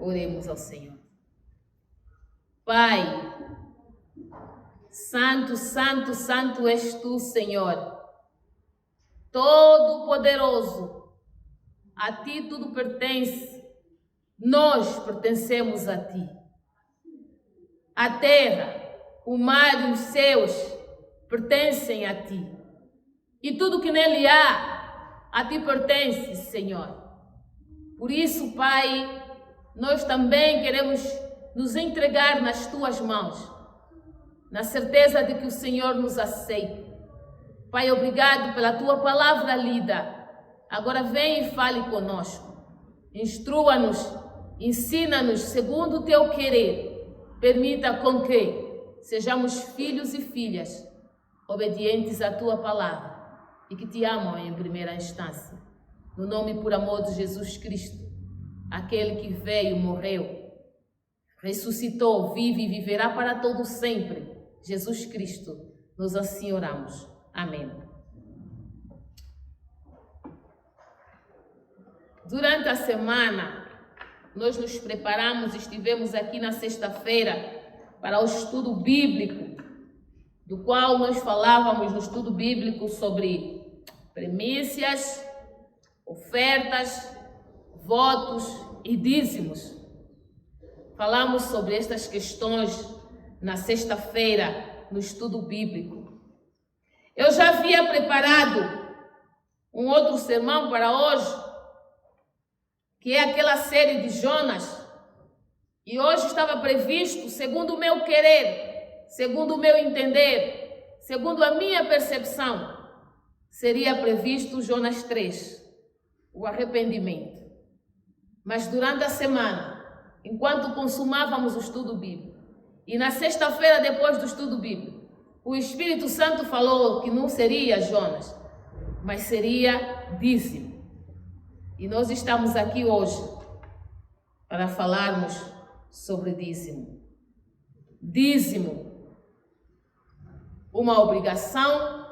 Oremos ao Senhor. Pai, santo, santo, santo és tu, Senhor, todo-poderoso. A ti tudo pertence, nós pertencemos a ti. A terra, o mar e os céus pertencem a ti. E tudo que nele há, a ti pertence, Senhor. Por isso, Pai, nós também queremos nos entregar nas tuas mãos, na certeza de que o Senhor nos aceita. Pai, obrigado pela tua palavra lida. Agora vem e fale conosco. Instrua-nos, ensina-nos segundo o teu querer. Permita com que sejamos filhos e filhas obedientes à tua palavra e que te amam em primeira instância. No nome e por amor de Jesus Cristo, aquele que veio, morreu, ressuscitou, vive e viverá para todo sempre. Jesus Cristo, nos assim oramos. Amém. Durante a semana, nós nos preparamos, estivemos aqui na sexta-feira para o estudo bíblico, do qual nós falávamos no estudo bíblico sobre primícias, ofertas, votos e dízimos. Falamos sobre estas questões na sexta-feira no estudo bíblico. Eu já havia preparado um outro sermão para hoje, que é aquela série de Jonas, e hoje estava previsto, segundo o meu querer, segundo o meu entender, segundo a minha percepção, seria previsto Jonas 3, o arrependimento. Mas durante a semana, enquanto consumávamos o estudo bíblico, e na sexta-feira depois do estudo bíblico, o Espírito Santo falou que não seria Jonas, mas seria dízimo. E nós estamos aqui hoje para falarmos sobre dízimo. Dízimo, uma obrigação,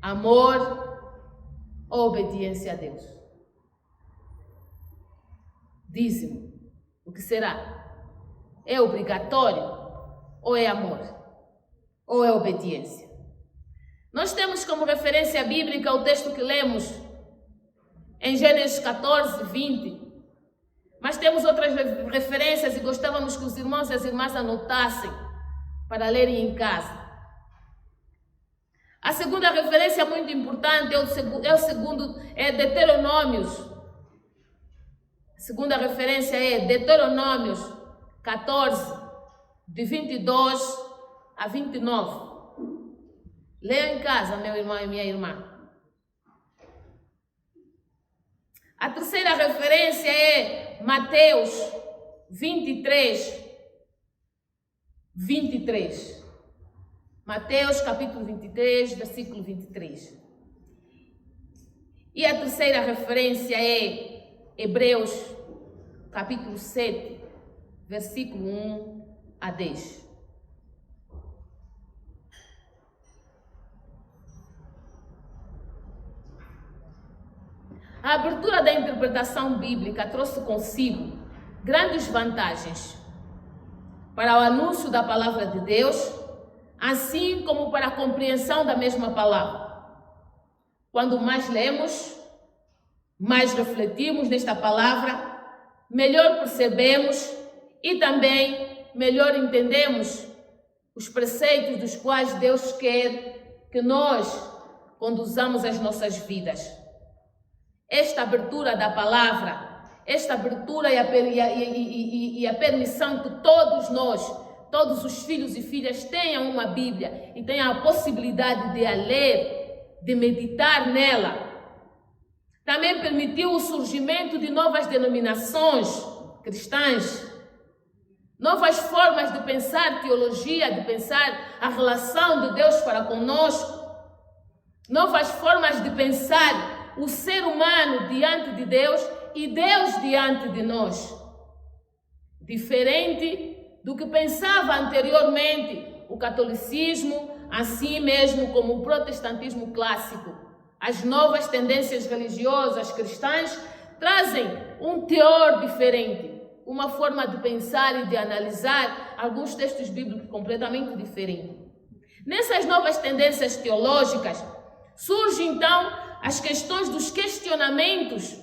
amor ou obediência a Deus. Dízimo, o que será? É obrigatório ou é amor? Ou é obediência? Nós temos como referência bíblica o texto que lemos em Gênesis 14, 20. Mas temos outras referências e gostávamos que os irmãos e as irmãs anotassem para lerem em casa. A segunda referência muito importante é Deuteronômios. A segunda referência é Deuteronômios 14, de 22 a 29. Leia em casa, meu irmão e minha irmã. A terceira referência é Mateus 23, 23. Mateus capítulo 23, versículo 23. E a terceira referência é Hebreus capítulo 7, versículo 1 a 10. A abertura da interpretação bíblica trouxe consigo grandes vantagens para o anúncio da palavra de Deus, assim como para a compreensão da mesma palavra. Quando mais lemos, mais refletimos nesta palavra, melhor percebemos e também melhor entendemos os preceitos dos quais Deus quer que nós conduzamos as nossas vidas. Esta abertura da palavra, esta abertura e a permissão que todos nós, todos os filhos e filhas tenham uma Bíblia e tenham a possibilidade de a ler, de meditar nela, também permitiu o surgimento de novas denominações cristãs, novas formas de pensar teologia, de pensar a relação de Deus para conosco, novas formas de pensar o ser humano diante de Deus e Deus diante de nós. Diferente do que pensava anteriormente o catolicismo, assim mesmo como o protestantismo clássico. As novas tendências religiosas cristãs trazem um teor diferente, uma forma de pensar e de analisar alguns textos bíblicos completamente diferentes. Nessas novas tendências teológicas, surgem então as questões dos questionamentos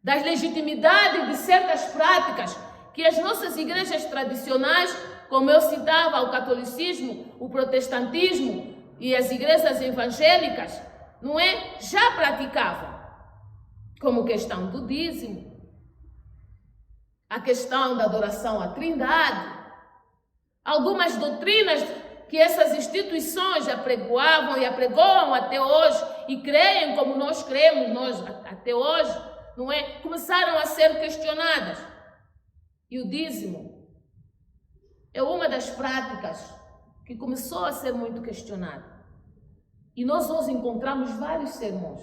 das legitimidades de certas práticas que as nossas igrejas tradicionais, como eu citava, o catolicismo, o protestantismo e as igrejas evangélicas, não é, já praticavam, como questão do dízimo, a questão da adoração à Trindade, algumas doutrinas que essas instituições apregoavam e apregoam até hoje e creem como nós cremos, nós até hoje, não é? Começaram a ser questionadas. E o dízimo é uma das práticas que começou a ser muito questionada. E nós hoje encontramos vários sermões,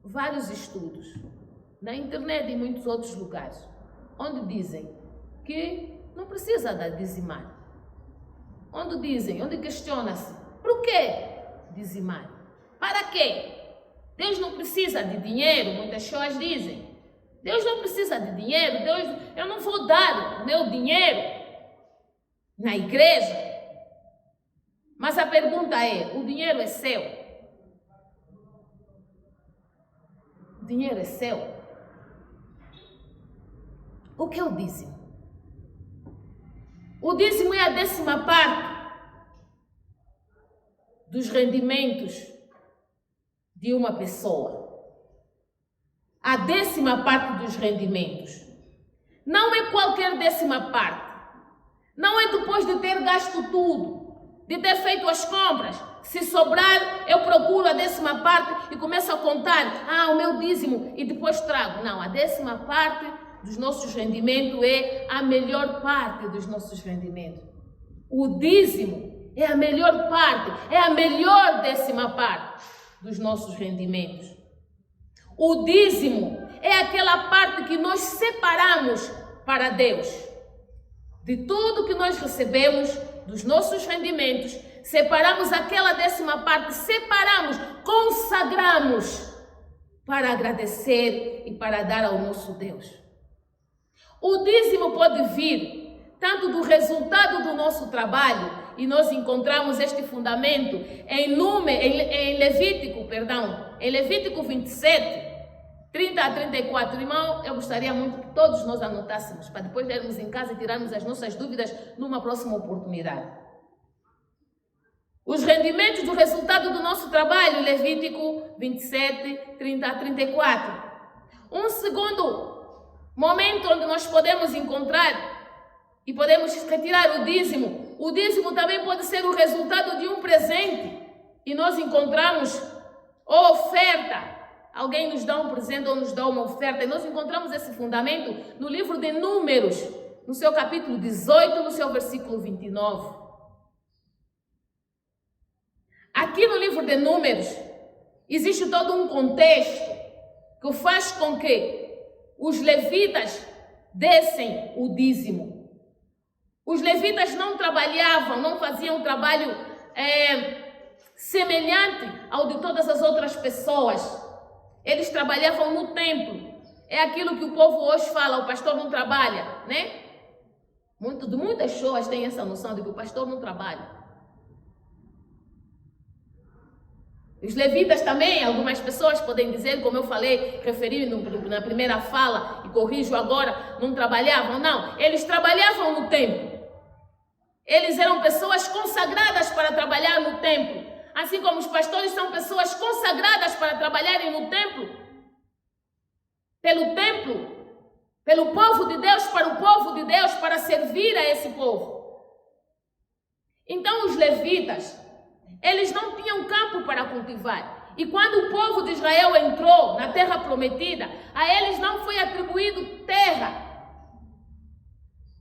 vários estudos, na internet e em muitos outros lugares, onde dizem que não precisa dar dizimar. Onde questiona-se, por que dizimar? Para quê? Deus não precisa de dinheiro, muitas pessoas dizem. Deus não precisa de dinheiro, eu não vou dar o meu dinheiro na igreja. Mas a pergunta é, o dinheiro é seu? O dinheiro é seu? O que é o dízimo? O dízimo é a 10ª parte dos rendimentos de uma pessoa. A 10ª parte dos rendimentos. Não é qualquer 10ª parte. Não é depois de ter gasto tudo, de ter feito as compras. Se sobrar, eu procuro a 10ª parte e começo a contar. O meu dízimo e depois trago. Não, a 10ª parte dos nossos rendimentos é a melhor parte dos nossos rendimentos. O dízimo é a melhor parte, é a melhor 10ª parte dos nossos rendimentos. O dízimo é aquela parte que nós separamos para Deus. De tudo que nós recebemos, dos nossos rendimentos, separamos aquela 10ª parte, separamos, consagramos para agradecer e para dar ao nosso Deus. O dízimo pode vir tanto do resultado do nosso trabalho, e nós encontramos este fundamento em Levítico 27, 30 a 34. Irmão, eu gostaria muito que todos nós anotássemos, para depois lermos em casa e tirarmos as nossas dúvidas numa próxima oportunidade. Os rendimentos do resultado do nosso trabalho, Levítico 27, 30 a 34. Um segundo momento onde nós podemos encontrar e podemos retirar o dízimo. O dízimo também pode ser o resultado de um presente. E nós encontramos oferta. Alguém nos dá um presente ou nos dá uma oferta. E nós encontramos esse fundamento no livro de Números, no seu capítulo 18, no seu versículo 29. Aqui no livro de Números, existe todo um contexto que faz com que os levitas dessem o dízimo. Os levitas não trabalhavam, não faziam um trabalho semelhante ao de todas as outras pessoas. Eles trabalhavam no templo. É aquilo que o povo hoje fala, o pastor não trabalha, né? Muitas pessoas têm essa noção de que o pastor não trabalha. Os levitas também, algumas pessoas podem dizer, como eu falei, referi na primeira fala, e corrijo agora, não trabalhavam. Não, eles trabalhavam no templo. Eles eram pessoas consagradas para trabalhar no templo. Assim como os pastores são pessoas consagradas para trabalharem no templo. Pelo povo de Deus, para o povo de Deus, para servir a esse povo. Então os levitas, eles não tinham campo para cultivar. E quando o povo de Israel entrou na terra prometida, a eles não foi atribuído terra.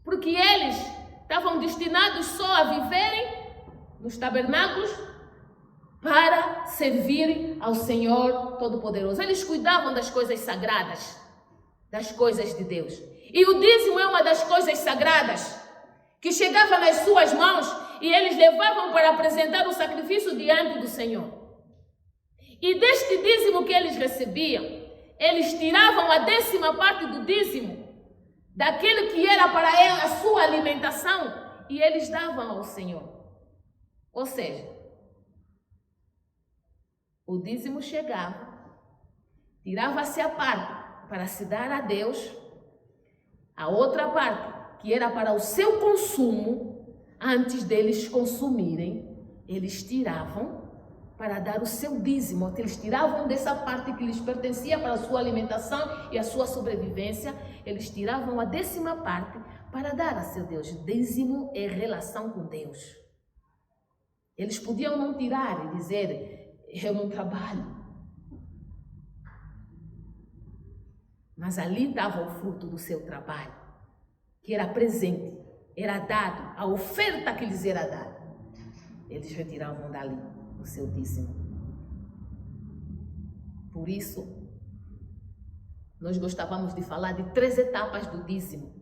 Porque eles estavam destinados só a viverem nos tabernáculos para servir ao Senhor Todo-Poderoso. Eles cuidavam das coisas sagradas, das coisas de Deus. E o dízimo é uma das coisas sagradas que chegava nas suas mãos e eles levavam para apresentar o sacrifício diante do Senhor. E deste dízimo que eles recebiam, eles tiravam a 10ª parte do dízimo, daquilo que era para ele a sua alimentação, e eles davam ao Senhor. Ou seja, o dízimo chegava, tirava-se a parte para se dar a Deus, a outra parte, que era para o seu consumo, antes deles consumirem, eles tiravam para dar o seu dízimo. Eles tiravam dessa parte que lhes pertencia para a sua alimentação e a sua sobrevivência, eles tiravam a 10ª parte para dar a seu Deus. Dízimo é relação com Deus. Eles podiam não tirar e dizer, eu não trabalho. Mas ali estava o fruto do seu trabalho, que era presente, era dado, a oferta que lhes era dada. Eles retiravam dali o seu dízimo. Por isso, nós gostávamos de falar de 3 etapas do dízimo,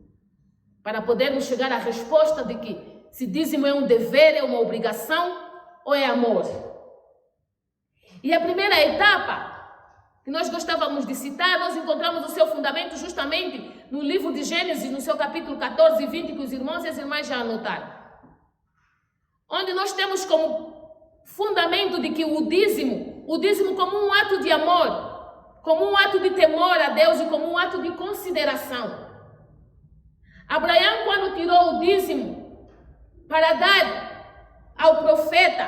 para podermos chegar à resposta de que se dízimo é um dever, é uma obrigação ou é amor. E a primeira etapa que nós gostávamos de citar, nós encontramos o seu fundamento justamente no livro de Gênesis, no seu capítulo 14 e 20, que os irmãos e as irmãs já anotaram. Onde nós temos como fundamento de que o dízimo como um ato de amor, como um ato de temor a Deus e como um ato de consideração. Abraão, quando tirou o dízimo para dar ao profeta,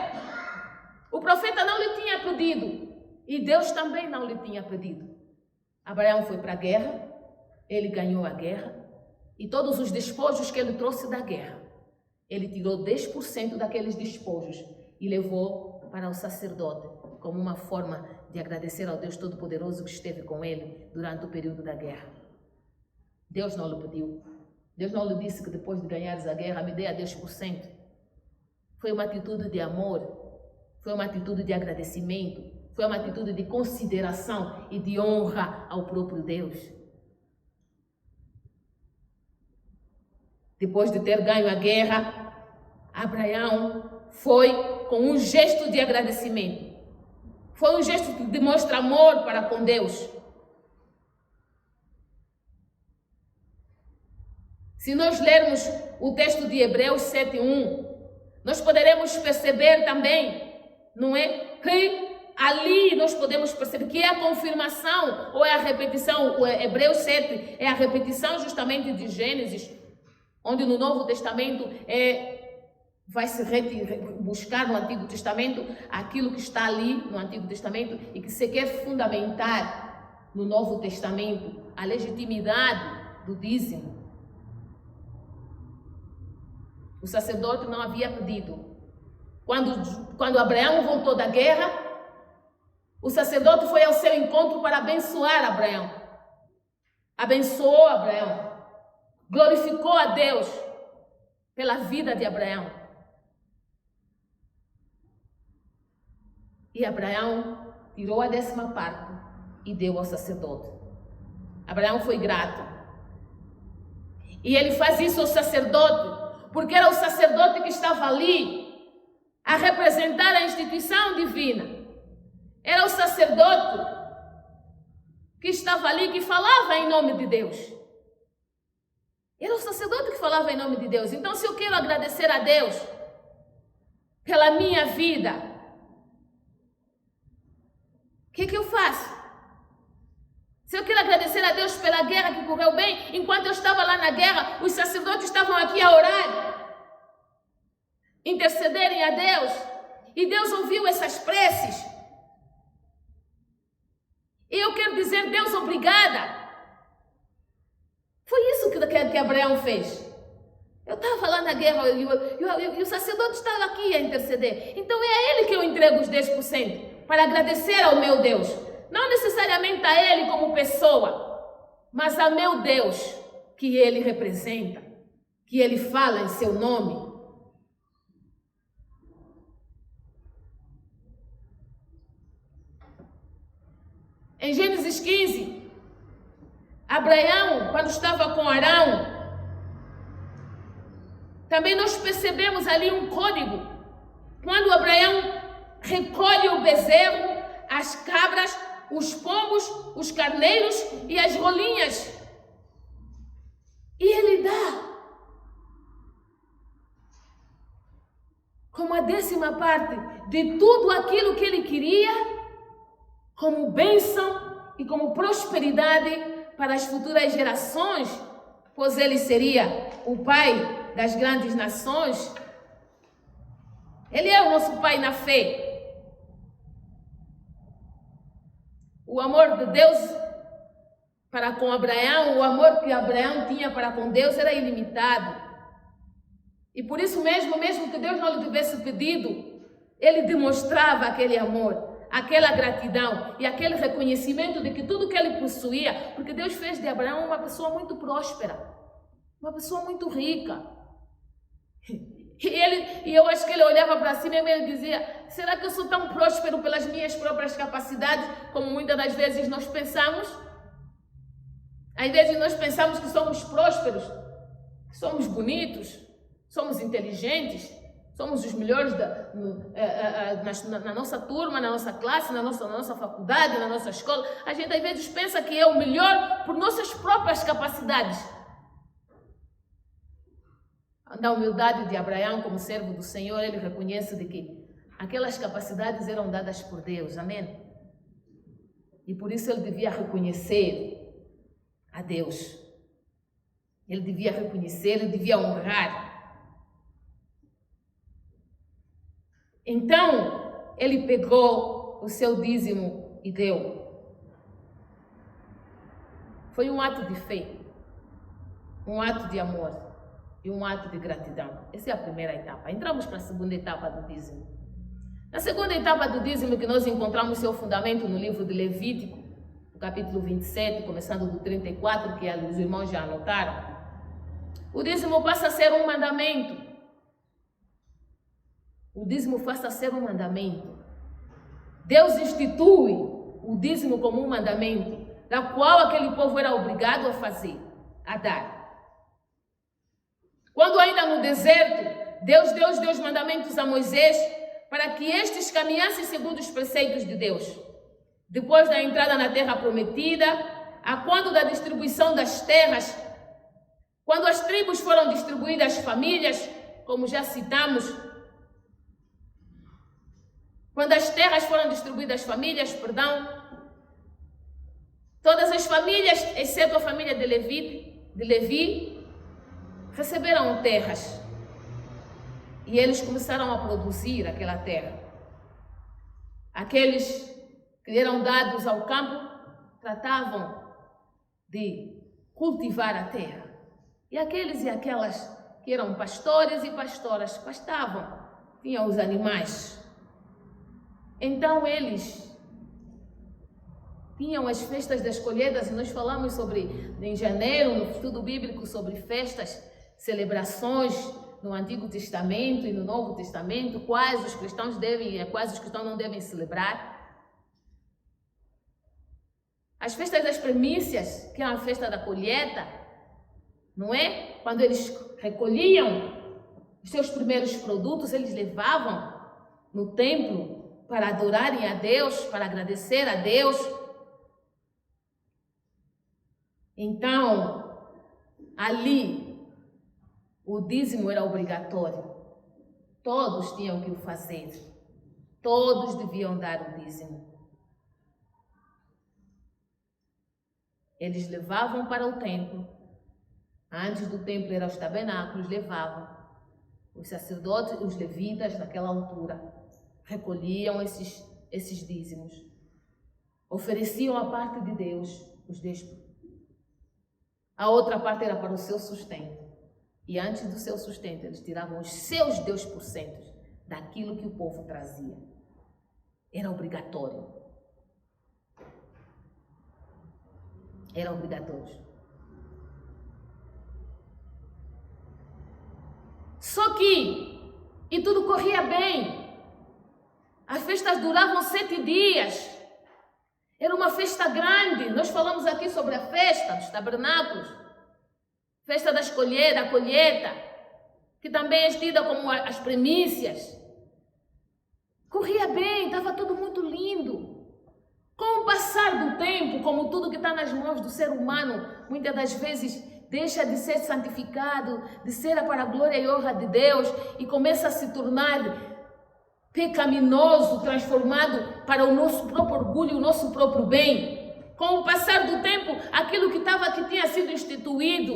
o profeta não lhe tinha pedido. E Deus também não lhe tinha pedido. Abraão foi para a guerra, ele ganhou a guerra, e todos os despojos que ele trouxe da guerra, ele tirou 10% daqueles despojos e levou para o sacerdote, como uma forma de agradecer ao Deus Todo-Poderoso que esteve com ele durante o período da guerra. Deus não lhe pediu. Deus não lhe disse que depois de ganhares a guerra, me dê a 10%. Foi uma atitude de amor, foi uma atitude de agradecimento, foi uma atitude de consideração e de honra ao próprio Deus. Depois de ter ganho a guerra, Abraão foi com um gesto de agradecimento. Foi um gesto que demonstra amor para com Deus. Se nós lermos o texto de Hebreus 7:1, nós poderemos perceber também, não é, que ali nós podemos perceber que é a confirmação ou é a repetição. O Hebreus 7 é a repetição justamente de Gênesis, onde no Novo Testamento vai se buscar no Antigo Testamento aquilo que está ali no Antigo Testamento e que se quer fundamentar no Novo Testamento, a legitimidade do dízimo. O sacerdote não havia pedido. Quando Abraão voltou da guerra, o sacerdote foi ao seu encontro para abençoar Abraão. Abençoou Abraão. Glorificou a Deus pela vida de Abraão. E Abraão tirou a 10ª parte e deu ao sacerdote. Abraão foi grato. E ele faz isso ao sacerdote, porque era o sacerdote que estava ali a representar a instituição divina. Era o sacerdote que estava ali, que falava em nome de Deus. Era o sacerdote que falava em nome de Deus. Então, se eu quero agradecer a Deus pela minha vida, o que eu faço? Se eu quero agradecer a Deus pela guerra que correu bem, enquanto eu estava lá na guerra, os sacerdotes estavam aqui a orar, intercederem a Deus, e Deus ouviu essas preces. E eu quero dizer, Deus, obrigada. Foi isso que Abraão fez. Eu estava lá na guerra e o sacerdote estava aqui a interceder. Então é a ele que eu entrego os 10% para agradecer ao meu Deus. Não necessariamente a ele como pessoa, mas a meu Deus que ele representa, que ele fala em seu nome. Em Gênesis 15, Abraão, quando estava com Arão, também nós percebemos ali um código. Quando Abraão recolhe o bezerro, as cabras, os pombos, os carneiros e as rolinhas. E ele dá como a 10ª parte de tudo aquilo que ele queria, como bênção e como prosperidade para as futuras gerações, pois ele seria o pai das grandes nações. Ele é o nosso pai na fé. O amor de Deus para com Abraão, o amor que Abraão tinha para com Deus era ilimitado. E por isso mesmo que Deus não lhe tivesse pedido, ele demonstrava aquele amor, aquela gratidão e aquele reconhecimento de que tudo que ele possuía, porque Deus fez de Abraão uma pessoa muito próspera, uma pessoa muito rica. E eu acho que ele olhava para cima e ele dizia: será que eu sou tão próspero pelas minhas próprias capacidades, como muitas das vezes nós pensamos? Às vezes nós pensamos que somos prósperos, que somos bonitos, somos inteligentes, somos os melhores na nossa turma, na nossa classe, na nossa faculdade, na nossa escola. A gente às vezes pensa que é o melhor por nossas próprias capacidades. Na humildade de Abraão como servo do Senhor, ele reconhece de que aquelas capacidades eram dadas por Deus, amém? E por isso ele devia reconhecer a Deus. Ele devia reconhecer, ele devia honrar. Então, ele pegou o seu dízimo e deu. Foi um ato de fé, um ato de amor e um ato de gratidão. Essa é a primeira etapa. Entramos para a segunda etapa do dízimo. Na segunda etapa do dízimo, que nós encontramos seu fundamento no livro de Levítico, no capítulo 27, começando do 34, que os irmãos já anotaram, o dízimo passa a ser um mandamento. O dízimo passa a ser um mandamento. Deus institui o dízimo como um mandamento, da qual aquele povo era obrigado a fazer, a dar. Quando ainda no deserto, Deus deu os mandamentos a Moisés para que estes caminhassem segundo os preceitos de Deus. Depois da entrada na terra prometida, a quando da distribuição das terras, quando as tribos foram distribuídas às famílias, como já citamos, quando as terras foram distribuídas às famílias, todas as famílias, exceto a família de Levi, receberam terras e eles começaram a produzir aquela terra. Aqueles que eram dados ao campo tratavam de cultivar a terra, e aqueles e aquelas que eram pastores e pastoras pastavam, tinham os animais. Então eles tinham as festas das colheitas, e nós falamos em janeiro, no estudo bíblico, sobre festas, celebrações no Antigo Testamento e no Novo Testamento, quais os cristãos devem e quais os cristãos não devem celebrar. As festas das primícias, que é a festa da colheita, não é? Quando eles recolhiam os seus primeiros produtos, eles levavam no templo para adorarem a Deus, para agradecer a Deus. Então, ali, o dízimo era obrigatório. Todos tinham que o fazer. Todos deviam dar o dízimo. Eles levavam para o templo. Antes do templo eram os tabernáculos, levavam. Os sacerdotes, os levitas, naquela altura, recolhiam esses dízimos. Ofereciam a parte de Deus, os 10%. A outra parte era para o seu sustento. E antes do seu sustento, eles tiravam os seus 2% daquilo que o povo trazia. Era obrigatório. Era obrigatório. Só que, e tudo corria bem. As festas duravam 7 dias. Era uma festa grande. Nós falamos aqui sobre a festa dos tabernáculos. Festa da colheita, que também é tida como as primícias. Corria bem, estava tudo muito lindo. Com o passar do tempo, como tudo que está nas mãos do ser humano, muitas das vezes deixa de ser santificado, de ser para a glória e honra de Deus e começa a se tornar pecaminoso, transformado para o nosso próprio orgulho, o nosso próprio bem. Com o passar do tempo, aquilo que tinha sido instituído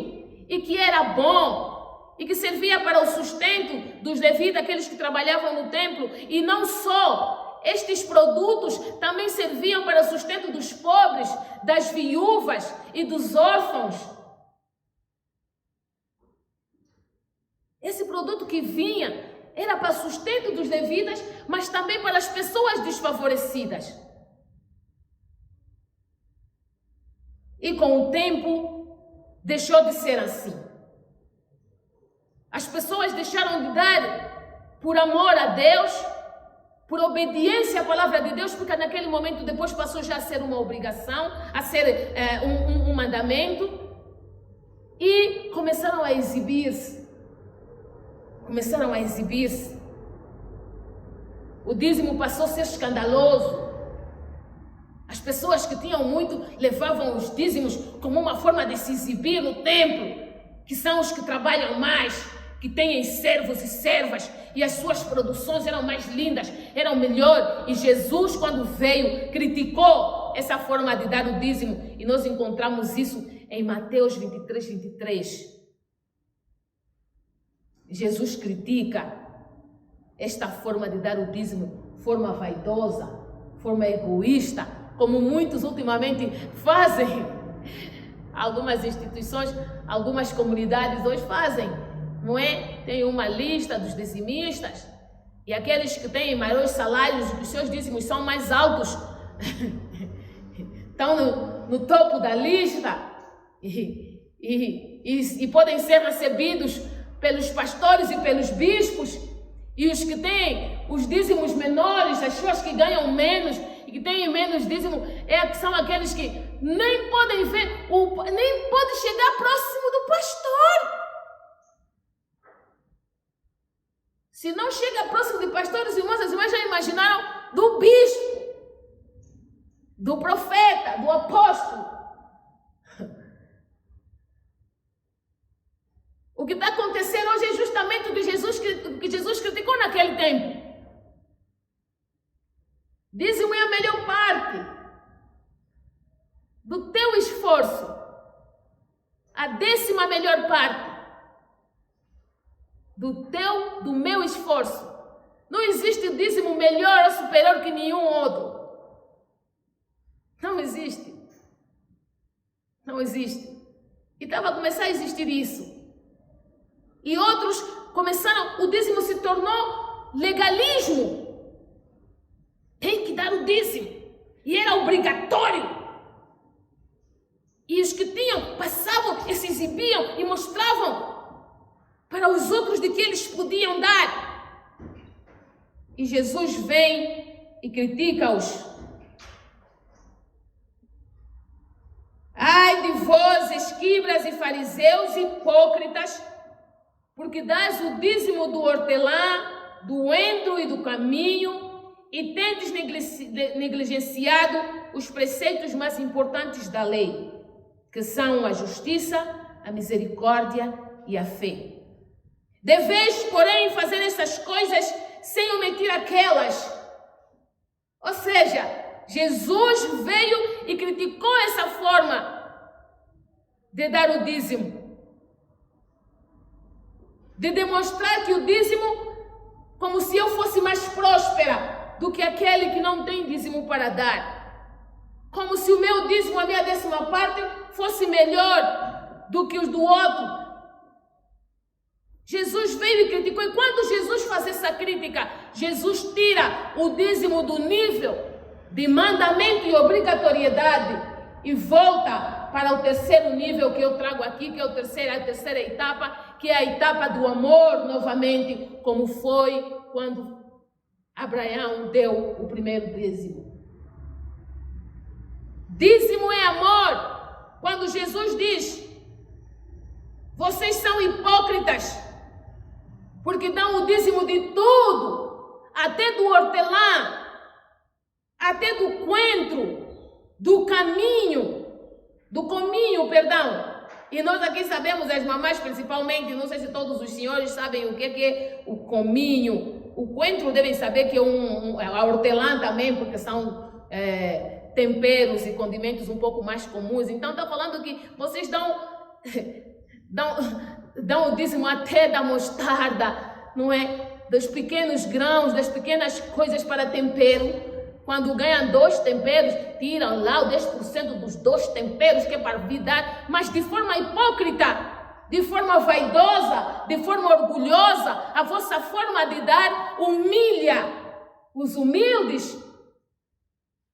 e que era bom e que servia para o sustento dos levitas, aqueles que trabalhavam no templo, e não só, estes produtos também serviam para o sustento dos pobres, das viúvas e dos órfãos. Esse produto que vinha era para sustento dos levitas, mas também para as pessoas desfavorecidas. E com o tempo, deixou de ser assim. As pessoas deixaram de dar por amor a Deus, por obediência à palavra de Deus, porque naquele momento depois passou já a ser uma obrigação, a ser um mandamento, e começaram a exibir-se. O dízimo passou a ser escandaloso. As pessoas que tinham muito levavam os dízimos como uma forma de se exibir no templo, que são os que trabalham mais, que têm servos e servas, e as suas produções eram mais lindas, eram melhor. E Jesus, quando veio, criticou essa forma de dar o dízimo, e nós encontramos isso em Mateus 23. Jesus critica esta forma de dar o dízimo, forma vaidosa, forma egoísta, como muitos ultimamente fazem. Algumas instituições, algumas comunidades hoje fazem, não é? Tem uma lista dos dizimistas, e aqueles que têm maiores salários, os seus dízimos são mais altos, estão no topo da lista, e podem ser recebidos pelos pastores e pelos bispos. E os que têm os dízimos menores, as pessoas que ganham menos e que têm menos dízimo, são aqueles que nem podem ver, nem podem chegar próximo do pastor. Se não chega próximo do pastor, os irmãos, as irmãs já imaginaram do bispo, do profeta, do apóstolo. O que está acontecendo hoje é justamente o que Jesus criticou naquele tempo. Dízimo é a melhor parte do teu esforço, a 10ª melhor parte do meu esforço. Não existe dízimo melhor ou superior que nenhum outro. Não existe. Não existe. E estava a começar a existir isso. E outros começaram, o dízimo se tornou legalismo. Tem que dar o dízimo. E era obrigatório. E os que tinham, passavam e se exibiam e mostravam para os outros de que eles podiam dar. E Jesus vem e critica-os. Ai de vós, escribas e fariseus hipócritas, porque dás o dízimo do hortelã, do endro e do caminho, e tendes negligenciado os preceitos mais importantes da lei, que são a justiça, a misericórdia e a fé. Deveis, porém, fazer essas coisas sem omitir aquelas. Ou seja, Jesus veio e criticou essa forma de dar o dízimo. De demonstrar que o dízimo, como se eu fosse mais próspera do que aquele que não tem dízimo para dar. Como se o meu dízimo, a minha 10ª parte, fosse melhor do que os do outro. Jesus veio e criticou. E quando Jesus faz essa crítica, Jesus tira o dízimo do nível de mandamento e obrigatoriedade e volta para o 3º nível que eu trago aqui, que é a terceira etapa, que é a etapa do amor novamente, como foi quando Abraão deu o primeiro dízimo. Dízimo é amor. Quando Jesus diz: vocês são hipócritas, porque dão o dízimo de tudo, até do hortelã, até do coentro, do cominho, perdão. E nós aqui sabemos, as mamães principalmente, não sei se todos os senhores sabem o que é o cominho. O coentro devem saber que é a hortelã também, porque são temperos e condimentos um pouco mais comuns. Então está falando que vocês dão o dízimo até da mostarda, não é? Dos pequenos grãos, das pequenas coisas para tempero. Quando ganham 2 temperos, tiram lá o 10% dos 2 temperos que é para dar, mas de forma hipócrita, de forma vaidosa, de forma orgulhosa. A vossa forma de dar humilha os humildes,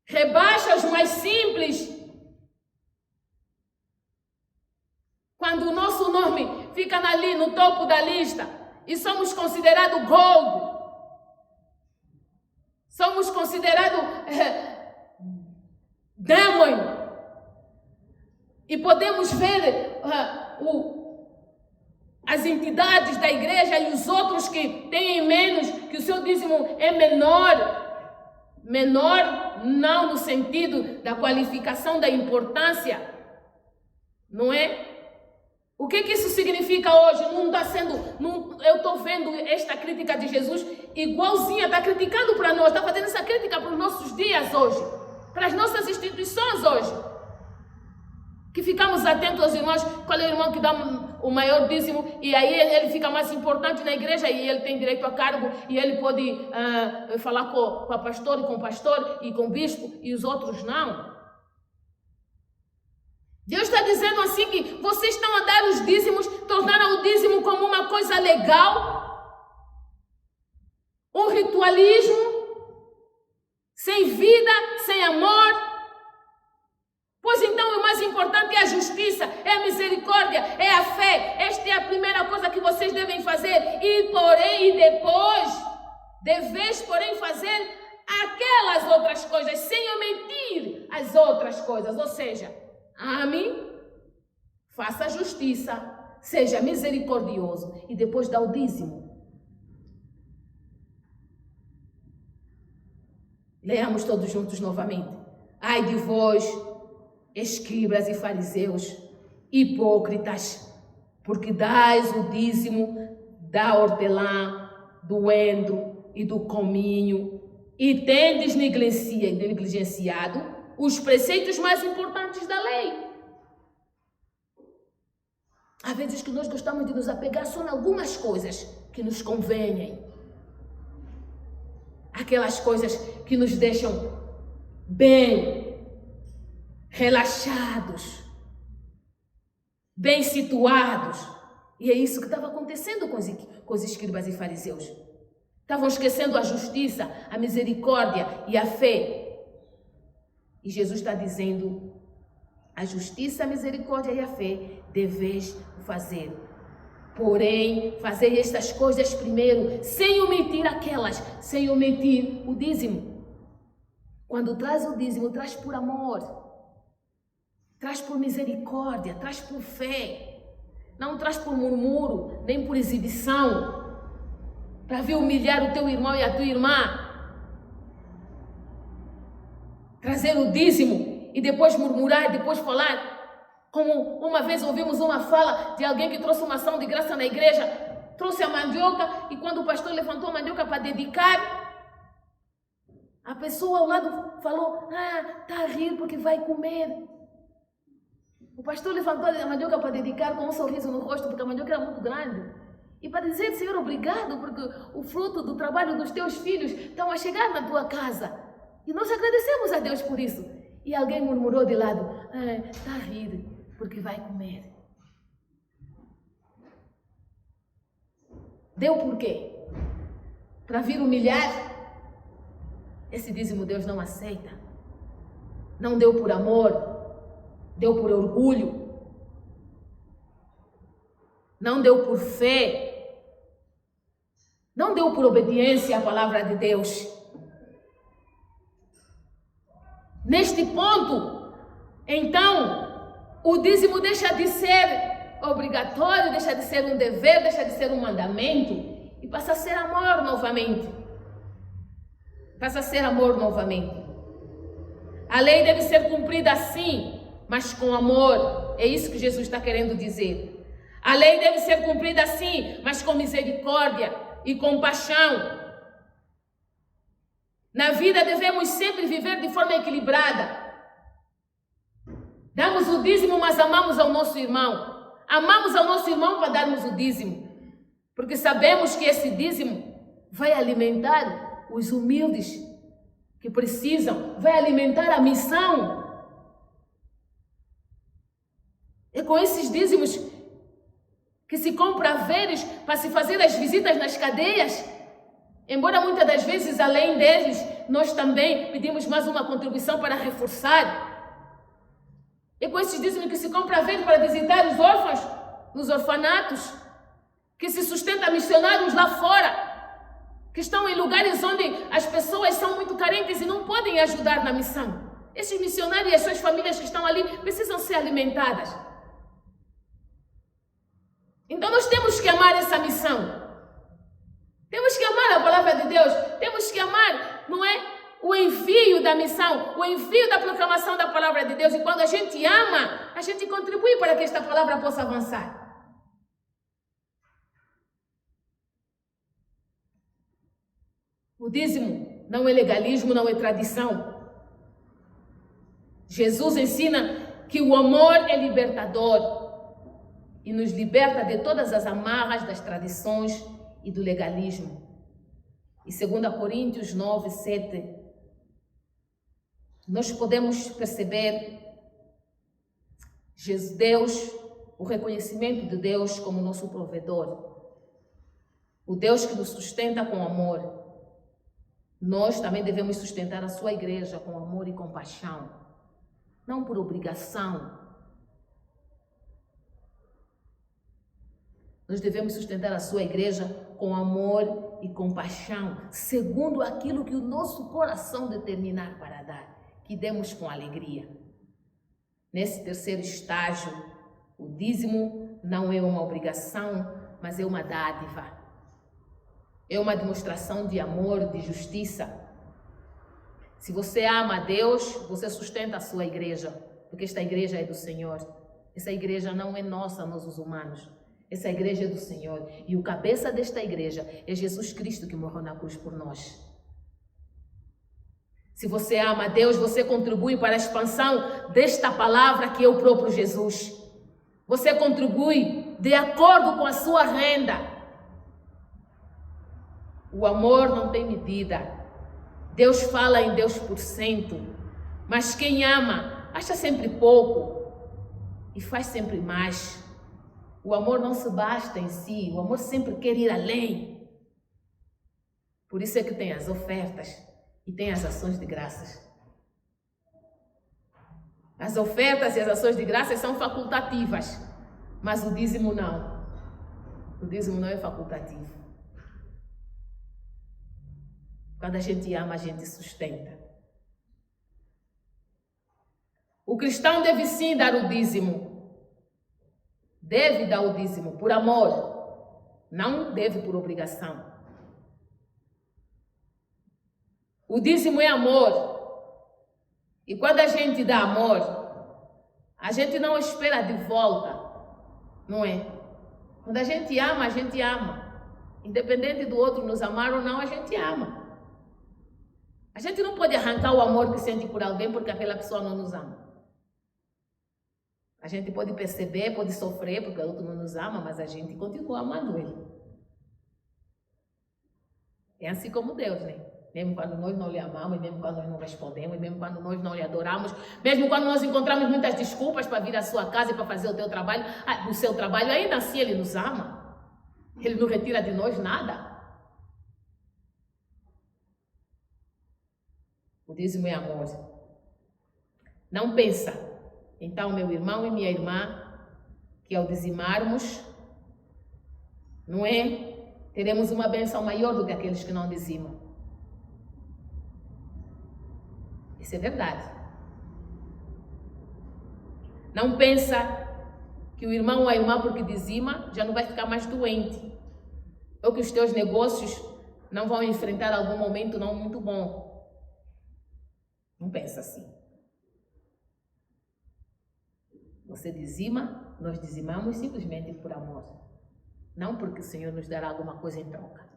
rebaixa os mais simples. Quando o nosso nome fica ali no topo da lista e somos considerados gold, somos considerados diamond, e podemos ver as entidades da igreja e os outros que têm menos, que o seu dízimo é menor não no sentido da qualificação da importância, não é? O que isso significa hoje? Eu estou vendo esta crítica de Jesus igualzinha, está criticando para nós, está fazendo essa crítica para os nossos dias hoje, para as nossas instituições hoje. Que ficamos atentos aos irmãos, qual é o irmão que dá o maior dízimo, e aí ele fica mais importante na igreja, e ele tem direito a cargo, e ele pode falar com a pastor, e com o pastor, e com o bispo, e os outros não. Deus está dizendo assim que vocês estão a dar os dízimos, tornaram o dízimo como uma coisa legal, um ritualismo, sem vida, sem amor. Pois então o mais importante é a justiça, é a misericórdia, é a fé. Esta é a primeira coisa que vocês devem fazer. E depois, deveis, porém, fazer aquelas outras coisas, sem omitir as outras coisas. Ou seja, ame, faça justiça, seja misericordioso e depois dá o dízimo. Leamos todos juntos novamente. Ai de vós, escribas e fariseus, hipócritas, porque dais o dízimo da hortelã, do endro e do cominho, e tendes negligenciado os preceitos mais importantes da lei. Há vezes que nós gostamos de nos apegar só em algumas coisas que nos convêm. Aquelas coisas que nos deixam bem, relaxados, bem situados. E é isso que estava acontecendo com os escribas e fariseus. Estavam esquecendo a justiça, a misericórdia e a fé. E Jesus está dizendo, a justiça, a misericórdia e a fé deveis fazer. Porém, fazei estas coisas primeiro, sem omitir aquelas, sem omitir o dízimo. Quando traz o dízimo, traz por amor, traz por misericórdia, traz por fé. Não traz por murmúrio, nem por exibição, para vir humilhar o teu irmão e a tua irmã. Trazer o dízimo e depois murmurar, e depois falar. Como uma vez ouvimos uma fala de alguém que trouxe uma ação de graça na igreja, trouxe a mandioca, e quando o pastor levantou a mandioca para dedicar, a pessoa ao lado falou, está a rir porque vai comer. O pastor levantou a mandioca para dedicar com um sorriso no rosto, porque a mandioca era muito grande. E para dizer, Senhor, obrigado, porque o fruto do trabalho dos teus filhos estão a chegar na tua casa. E nós agradecemos a Deus por isso. E alguém murmurou de lado, está a rir porque vai comer. Deu por quê? Para vir humilhar? Esse dízimo Deus não aceita. Não deu por amor, deu por orgulho. Não deu por fé. Não deu por obediência à palavra de Deus. Neste ponto, então, o dízimo deixa de ser obrigatório, deixa de ser um dever, deixa de ser um mandamento e passa a ser amor novamente. Passa a ser amor novamente. A lei deve ser cumprida sim, mas com amor. É isso que Jesus está querendo dizer. A lei deve ser cumprida sim, mas com misericórdia e compaixão. Na vida devemos sempre viver de forma equilibrada. Damos o dízimo, mas amamos ao nosso irmão. Amamos ao nosso irmão para darmos o dízimo. Porque sabemos que esse dízimo vai alimentar os humildes que precisam, vai alimentar a missão. É com esses dízimos que se compra haveres para se fazer as visitas nas cadeias. Embora muitas das vezes, além deles, nós também pedimos mais uma contribuição para reforçar. É com esses dízimos que se compra haveres para visitar os órfãos nos orfanatos, que se sustenta missionários lá fora, que estão em lugares onde as pessoas são muito carentes e não podem ajudar na missão. Esses missionários e as suas famílias que estão ali precisam ser alimentadas. Então nós temos que amar essa missão. Temos que amar a palavra de Deus. Temos que amar, não é? O envio da missão, o envio da proclamação da palavra de Deus. E quando a gente ama, a gente contribui para que esta palavra possa avançar. O dízimo não é legalismo, não é tradição. Jesus ensina que o amor é libertador e nos liberta de todas as amarras das tradições e do legalismo. E 2 Coríntios 9, 7, nós podemos perceber Deus, o reconhecimento de Deus como nosso provedor. O Deus que nos sustenta com amor. Nós também devemos sustentar a sua igreja com amor e compaixão, não por obrigação. Nós devemos sustentar a sua igreja com amor e compaixão, segundo aquilo que o nosso coração determinar para dar, que demos com alegria. Nesse terceiro estágio, o dízimo não é uma obrigação, mas é uma dádiva. É uma demonstração de amor, de justiça. Se você ama a Deus, você sustenta a sua igreja, porque esta igreja é do Senhor. Essa igreja não é nossa, nós os humanos. Essa igreja é do Senhor. E o cabeça desta igreja é Jesus Cristo que morreu na cruz por nós. Se você ama a Deus, você contribui para a expansão desta palavra que é o próprio Jesus. Você contribui de acordo com a sua renda. O amor não tem medida. Deus fala em Deus por cento. Mas quem ama, acha sempre pouco e faz sempre mais. O amor não se basta em si. O amor sempre quer ir além. Por isso é que tem as ofertas e tem as ações de graças. As ofertas e as ações de graças são facultativas, mas o dízimo não. O dízimo não é facultativo. Quando a gente ama, a gente sustenta. O cristão deve sim dar o dízimo. Deve dar o dízimo por amor. Não deve por obrigação. O dízimo é amor. E quando a gente dá amor, a gente não espera de volta. Não é? Quando a gente ama, a gente ama. Independente do outro nos amar ou não, a gente ama. A gente não pode arrancar o amor que sente por alguém porque aquela pessoa não nos ama. A gente pode perceber, pode sofrer porque o outro não nos ama, mas a gente continua amando ele. É assim como Deus, né? Mesmo quando nós não lhe amamos, mesmo quando nós não respondemos, mesmo quando nós não lhe adoramos, mesmo quando nós encontramos muitas desculpas para vir à sua casa e para fazer o teu trabalho, o seu trabalho, ainda assim ele nos ama. Ele não retira de nós nada. O dízimo é amor. Não pensa, então, meu irmão e minha irmã, que ao dizimarmos, não é? Teremos uma bênção maior do que aqueles que não dizimam. Isso é verdade. Não pensa que o irmão ou a irmã, porque dizima, já não vai ficar mais doente. Ou que os teus negócios não vão enfrentar algum momento não muito bom. Não pensa assim. Você dizima, nós dizimamos simplesmente por amor. Não porque o Senhor nos dará alguma coisa em troca.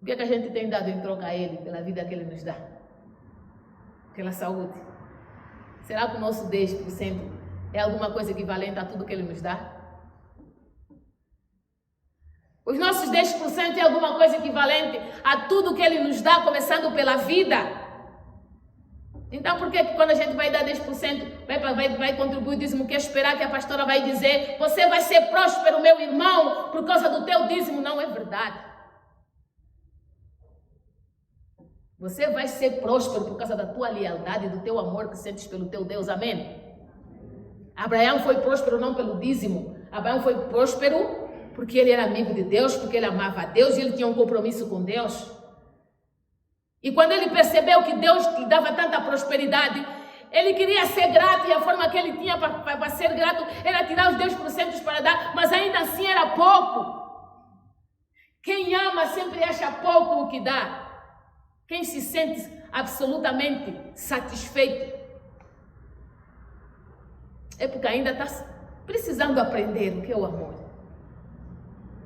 O que é que a gente tem dado em troca a Ele, pela vida que Ele nos dá? Pela saúde. Será que o nosso 10% é alguma coisa equivalente a tudo que Ele nos dá? Os nossos 10% é alguma coisa equivalente a tudo que Ele nos dá, começando pela vida? Então, por que quando a gente vai dar 10%, vai contribuir o dízimo, quer esperar que a pastora vai dizer, você vai ser próspero, meu irmão, por causa do teu dízimo? Não é verdade. Você vai ser próspero por causa da tua lealdade e do teu amor que sentes pelo teu Deus. Amém? Abraão foi próspero não pelo dízimo. Abraão foi próspero porque ele era amigo de Deus, porque ele amava a Deus e ele tinha um compromisso com Deus. E quando ele percebeu que Deus lhe dava tanta prosperidade, ele queria ser grato e a forma que ele tinha para ser grato era tirar os 10% para dar, mas ainda assim era pouco. Quem ama sempre acha pouco o que dá. Quem se sente absolutamente satisfeito é porque ainda está precisando aprender o que é o amor.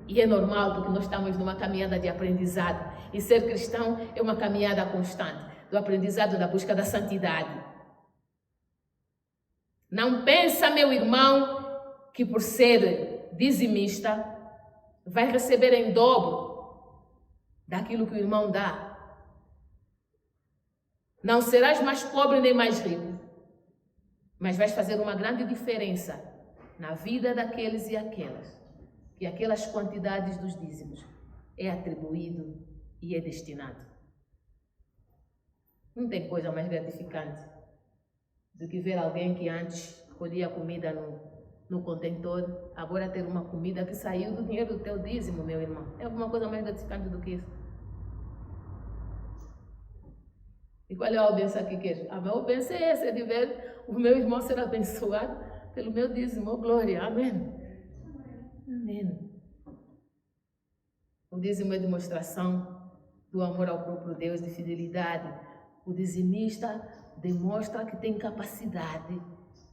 E é normal porque nós estamos numa caminhada de aprendizado. E ser cristão é uma caminhada constante do aprendizado da busca da santidade. Não pensa, meu irmão, que por ser dizimista vai receber em dobro daquilo que o irmão dá. Não serás mais pobre nem mais rico, mas vais fazer uma grande diferença na vida daqueles e aquelas, que aquelas quantidades dos dízimos é atribuído e é destinado. Não tem coisa mais gratificante do que ver alguém que antes colhia comida no contentor, agora ter uma comida que saiu do dinheiro do teu dízimo, meu irmão. É alguma coisa mais gratificante do que isso? E qual é a bênção aqui que a minha bênção é essa, de ver o meu irmão ser abençoado pelo meu dízimo. Oh, glória, amém. Amém. O dízimo é demonstração do amor ao próprio Deus, de fidelidade. O dizimista demonstra que tem capacidade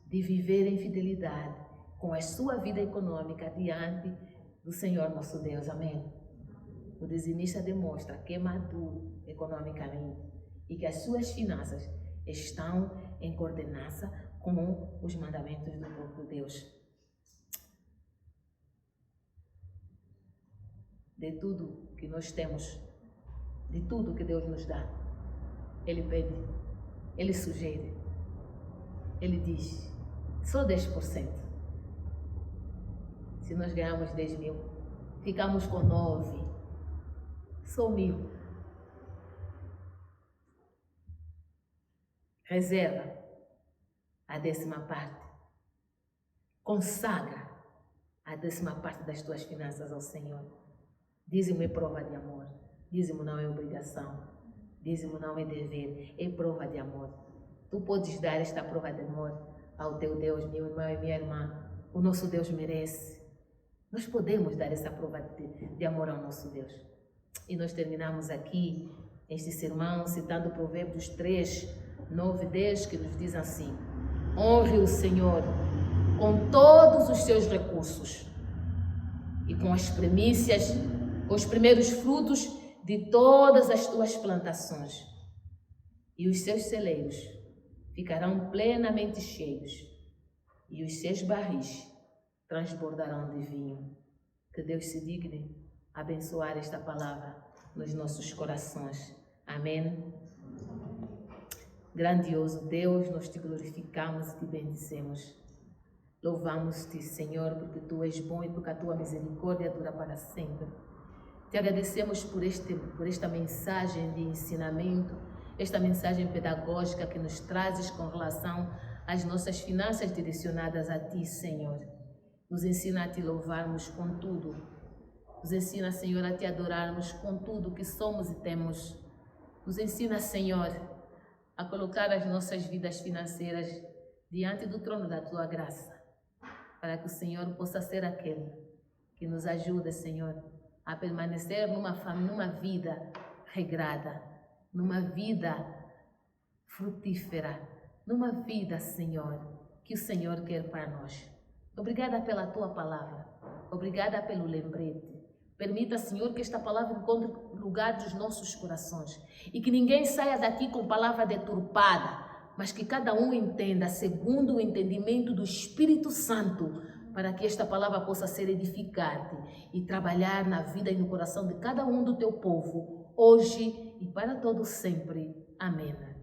de viver em fidelidade com a sua vida econômica diante do Senhor nosso Deus. Amém. O dizimista demonstra que é maduro economicamente e que as suas finanças estão em coordenança com os mandamentos do próprio Deus. De tudo que nós temos, de tudo que Deus nos dá, Ele pede, Ele sugere, Ele diz, só 10%. Se nós ganhamos 10 mil, ficamos com 9, só 1.000. Reserva a 10ª parte. Consagra a 10ª parte das tuas finanças ao Senhor. Dízimo é prova de amor. Dízimo não é obrigação. Dízimo não é dever. É prova de amor. Tu podes dar esta prova de amor ao teu Deus, meu irmão e minha irmã. O nosso Deus merece. Nós podemos dar essa prova de amor ao nosso Deus. E nós terminamos aqui este sermão citando Provérbios 3, 9, 10, que nos diz assim: honre o Senhor com todos os seus recursos e com as primícias, com os primeiros frutos de todas as tuas plantações, e os seus celeiros ficarão plenamente cheios, e os seus barris transbordarão de vinho. Que Deus se digne abençoar esta palavra nos nossos corações. Amém. Grandioso Deus, nós te glorificamos e te bendizemos. Louvamos-te, Senhor, porque tu és bom e porque a tua misericórdia dura para sempre. Te agradecemos por esta mensagem de ensinamento, esta mensagem pedagógica que nos trazes com relação às nossas finanças direcionadas a ti, Senhor. Nos ensina a te louvarmos com tudo. Nos ensina, Senhor, a te adorarmos com tudo que somos e temos. Nos ensina, Senhor, a colocar as nossas vidas financeiras diante do trono da tua graça, para que o Senhor possa ser aquele que nos ajude, Senhor, a permanecer numa vida regrada, numa vida frutífera, numa vida, Senhor, que o Senhor quer para nós. Obrigada pela tua palavra. Obrigada pelo lembrete. Permita, Senhor, que esta palavra encontre lugar dos nossos corações e que ninguém saia daqui com palavra deturpada, mas que cada um entenda segundo o entendimento do Espírito Santo, para que esta palavra possa ser edificante e trabalhar na vida e no coração de cada um do teu povo, hoje e para todo sempre. Amém.